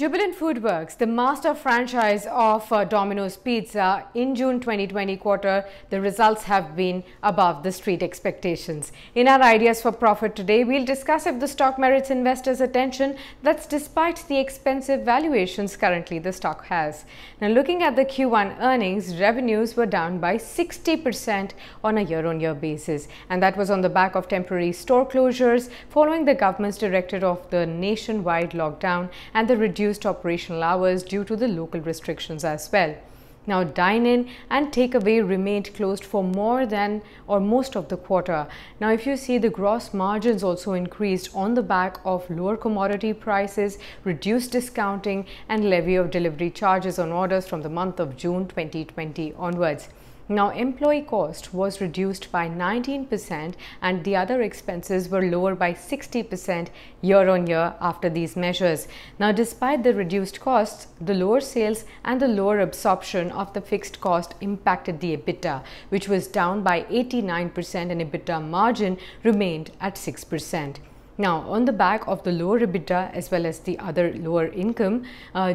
Jubilant FoodWorks, the master franchise of Domino's Pizza, in June 2020 quarter, the results have been above the street expectations. In our Ideas for Profit today, we'll discuss if the stock merits investors' attention. That's despite the expensive valuations currently the stock has. Now, looking at the Q1 earnings, revenues were down by 60% on a year-on-year basis. And that was on the back of temporary store closures following the government's directive of the nationwide lockdown and the reduced operational hours due to the local restrictions as well. Now, dine-in and takeaway remained closed for more than or most of the quarter. Now, if you see, the gross margins also increased on the back of lower commodity prices, reduced discounting and levy of delivery charges on orders from the month of June 2020 onwards. Now, employee cost was reduced by 19% and the other expenses were lower by 60% year-on-year after these measures. Now, despite the reduced costs, the lower sales and the lower absorption of the fixed cost impacted the EBITDA, which was down by 89% and EBITDA margin remained at 6%. Now, on the back of the lower EBITDA as well as the other lower income,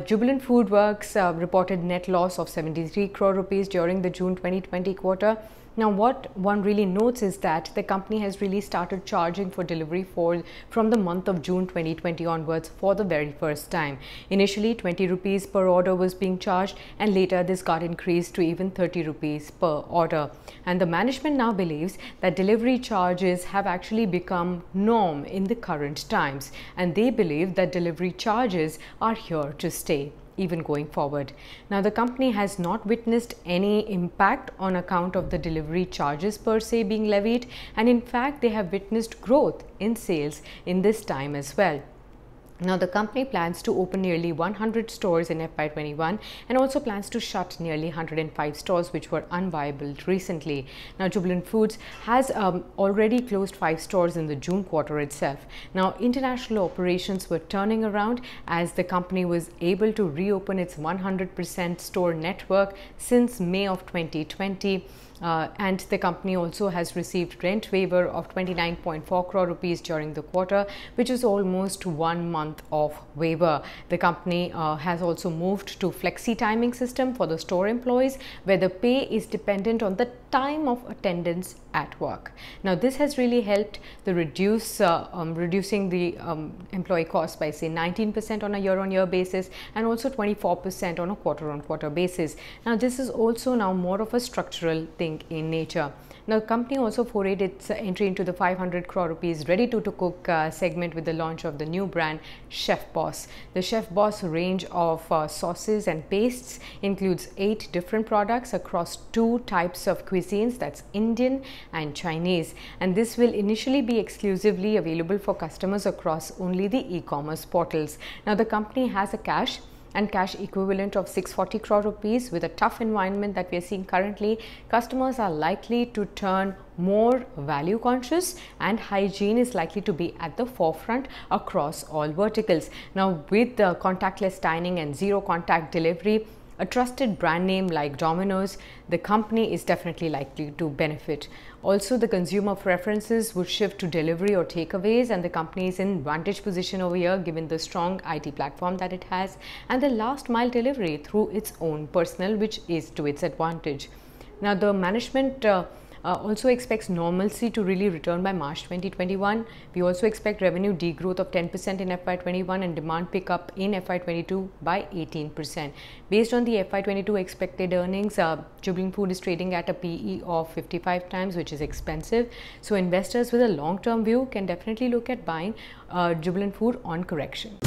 Jubilant FoodWorks reported net loss of 73 crore rupees during the June 2020 quarter. Now, what one really notes is that the company has really started charging for delivery from the month of June 2020 onwards for the very first time. Initially, 20 rupees per order was being charged, and later this got increased to even 30 rupees per order. And the management now believes that delivery charges have actually become norm in the current times, and they believe that delivery charges are here to stay even going forward. Now, the company has not witnessed any impact on account of the delivery charges per se being levied, and in fact they have witnessed growth in sales in this time as well. Now, the company plans to open nearly 100 stores in FY21 and also plans to shut nearly 105 stores which were unviable recently. Now, Jubilant Foods has already closed 5 stores in the June quarter itself. Now, international operations were turning around as the company was able to reopen its 100% store network since May of 2020. And the company also has received rent waiver of 29.4 crore rupees during the quarter, which is almost 1 month of waiver. The company has also moved to flexi timing system for the store employees, where the pay is dependent on the time of attendance at work. Now, this has really helped the reducing the employee cost by say 19% on a year-on-year basis and also 24% on a quarter-on-quarter basis. Now, this is also now more of a structural thing in nature. Now, the company also forayed its entry into the 500 crore rupees ready-to-cook segment with the launch of the new brand Chef Boss. The Chef Boss range of sauces and pastes includes 8 different products across 2 types of cuisines, that's Indian and Chinese, and this will initially be exclusively available for customers across only the e-commerce portals. Now, the company has a cash equivalent of 640 crore rupees. With a tough environment that we are seeing currently, customers are likely to turn more value conscious and hygiene is likely to be at the forefront across all verticals. Now, with the contactless dining and zero contact delivery, a trusted brand name like Domino's, the company is definitely likely to benefit. Also, the consumer preferences would shift to delivery or takeaways, and the company is in advantage position over here given the strong IT platform that it has and the last mile delivery through its own personnel, which is to its advantage. Now, the management also expects normalcy to really return by March 2021. We also expect revenue degrowth of 10% in FY21 and demand pickup in FY22 by 18%. Based on the FY22 expected earnings, Jubilant Food is trading at a PE of 55 times, which is expensive. So, investors with a long-term view can definitely look at buying Jubilant Food on correction.